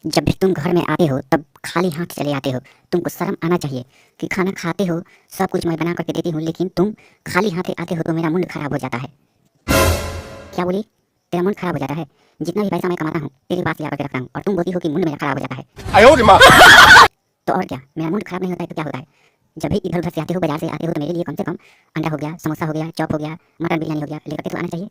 जब भी तुम घर में आते हो तब खाली हाथ चले आते हो। तुमको शर्म आना चाहिए कि खाना खाते हो, सब कुछ मैं बना करके देती हूँ, लेकिन तुम खाली हाथ आते हो तो मेरा मूड खराब हो जाता है। क्या बोली? तेरा मूड खराब हो जाता है? जितना भी पैसा मैं कमाता हूँ तेरे पास ला करके रखता हूँ और तुम बोलती हो कि मूड मेरा खराब हो जाता है। तो और क्या, मेरा मूड खराब नहीं होता है तो क्या होता है? जब भी इधर उधर से आते हो, बाजार से आते हो, तो मेरे लिए कम से कम अंडा हो गया, समोसा हो गया, चॉप हो गया, मटन बिरयानी हो गया, लेकर के तो आना चाहिए।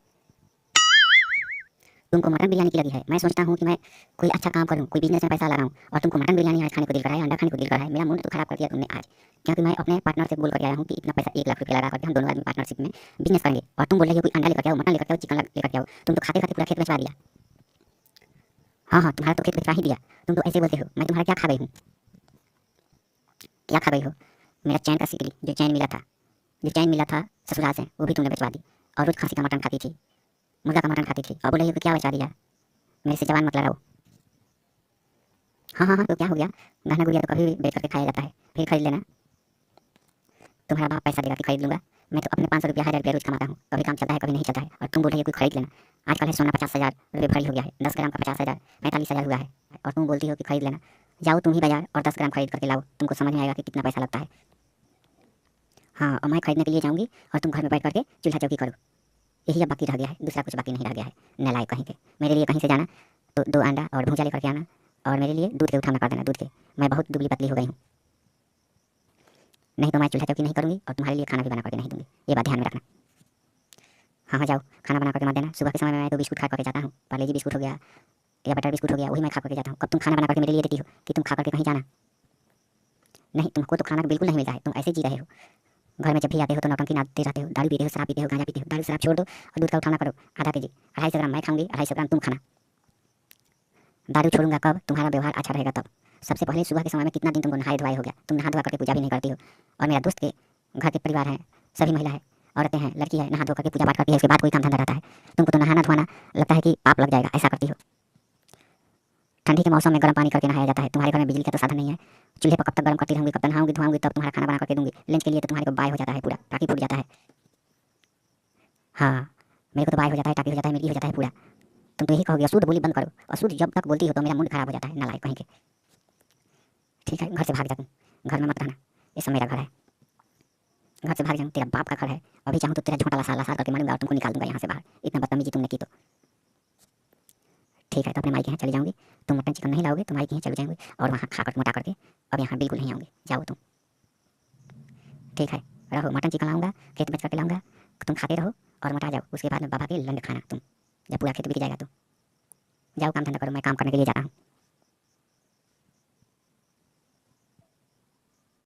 तुमको मटन बिरयानी की लगी है। मैं सोचता हूँ कि मैं कोई अच्छा काम करूँ, कोई बिजनेस में पैसा लगाऊँ, और तुमको मटन बिरयानी आज खाने को दिल कर रहा है, अंडा खाने को दिल कर रहा है। मेरा मूड तो खराब कर दिया तुमने आज, क्योंकि मैं अपने पार्टनर से बोल कर आया हूँ कि इतना पैसा 1 लाख रुपया लगा करके हम दोनों आदमी पार्टनरशिप में बिजनेस करेंगे, और तुम बोल रही हो कोई अंडा लेकर आओ, मटन लेकर आओ, चिकन लेकर आओ। तुम तो खाते खाते पूरा खेत बेचवा दिया। हाँ हाँ, तुम्हारा तो खेत बेचवा ही दिया। तुम तो ऐसे बोलते हो। मैं तुम्हारा क्या खा गई हूँ? क्या खा गई हो? मेरा चैन का सिकड़ी, जो चैन मिला था ससुराल से, वो भी तुमने बेचवा दी। और रोज खस्सी का मटन खाती थी, मुर्गा का मटन खाती थी, और बोल रही हो कि क्या बचा दिया। मेरे से जवान मत लड़ाओ। हाँ हाँ हाँ, तो क्या हो गया? गहना गुड़िया तो कभी भी बेच करके खाया जाता है, फिर खरीद लेना। तुम्हारा बाप पैसा देगा कि खरीद लूँगा? मैं तो अपने 500 रुपया 1000 रुपया रोज कमाता हूँ, कभी काम चलता है कभी नहीं चलता है, और तुम बोल रही हो कि खरीद लेना। आजकल है सोना 50,000 रुपये भरी हो गया है, 10 ग्राम का 50,000, 45,000 हुआ है, और तुम बोलती हो कि खरीद लेना। जाओ तुम ही बाजार और 10 ग्राम खरीद करके लाओ, तुमको समझ में आएगा कि कितना पैसा लगता है। हाँ, और मैं खरीदने के लिए जाऊँगी और तुम घर में बैठ करके चूल्हा चौकी करो। यही अब बाकी रह गया है, दूसरा कुछ बाकी नहीं रह गया है। नालायक कहीं के। मेरे लिए कहीं से जाना तो 2 अंडा और भुजिया लेकर के आना, और मेरे लिए दूध के उठाना कर देना, दूध के। मैं बहुत दुबली पतली हो गई हूँ, नहीं तो मैं चूल्हा चौकी नहीं करूँगी और तुम्हारे लिए खाना भी बना करके नहीं दूँगी। ये बात ध्यान में रखना। हाँ हाँ, जाओ खाना बना करके मत देना। सुबह के समय में मैं तो बिस्कुट खा करके जाता हूँ, पार्ले जी बिस्कुट हो गया या बटर बिस्कुट हो गया, वही मैं खा करके जाता हूँ। कब तुम खाना बना करके मेरे लिए देती हो कि तुम खा करके कहीं जाना? नहीं, तुमको तो खाना बिल्कुल नहीं मिलता है, तुम ऐसे जी रहे हो। घर में जब भी आते हो तो नौटंकी नाचते रहते हो, दारू पीते हो, शराब पीते हो, गांजा पीते हो। दारू शराब छोड़ दो और दूध का उठाना करो, आधा केजी, 250 ग्राम मैं खाऊंगी, 250 ग्राम तुम खाना। दारू छोड़ूंगा कब? तुम्हारा व्यवहार अच्छा रहेगा तब। सबसे पहले सुबह के समय में कितना दिन तुमको नहाए धोआए हो गया, तुम नहा धोआ करके पूजा भी नहीं करती हो। और मेरा दोस्त के घर के परिवार है, सभी महिला है, औरतें हैं, लड़की है, नहा धो करके पूजा पाठ करती है, उसके बाद कोई काम धंधा रहता है। तुमको तो नहाना धोना लगता है कि पाप लग जाएगा, ऐसा करती हो। ठंडी के मौसम में गर्म पानी करके नहाया जाता है, तुम्हारे घर में बिजली का तो साधन नहीं है। चूल्हे पर कब तक गर्म करती रहूंगी, कब तक नहाऊंगी धोआऊंगी, तब तुम्हारा खाना बना करके दूंगी। लंच के लिए तो तुम्हारे को बाय हो जाता है, पूरा टाकी फूट जाता है। हाँ, मेरे को तो बाय हो जाता है, टाकी हो जाता है, मिर्गी हो जाता है पूरा। तुम तो यही कहोगे अशुद्ध बोली बंद करो। अशुद्ध जब तक बोलती हो तो मेरा मूड खराब हो जाता है, नालायक कहीं के। ठीक है, घर से भाग जा तुम, घर में मत रहना, ये सब मेरा घर है। घर से भाग जाऊँ? तेरा बाप का घर है। अभी चाहूँ तो तेरा झोंटा लसार लसार करके मारूंगा और तुमको निकाल दूंगा यहाँ से बाहर, इतना बदतमीजी तुमने की तो। ठीक है, तो अपने माई के यहाँ चली जाऊँगी। तुम मटन चिकन नहीं लाओगे तो माई के यहाँ चले जाएंगे और वहाँ खा कर मोटा करके अब यहाँ बिल्कुल नहीं आऊँगी। जाओ तुम। ठीक है, रहो, मटन चिकन लाऊंगा, खेत बेच करके लाऊंगा, तुम खाते रहो और मोटा जाओ। उसके बाद में बाबा के लंड खाना तुम, जब पूरा खेत बिक जाएगा तो। जाओ काम धंधा करो, मैं काम करने के लिए जाता हूँ।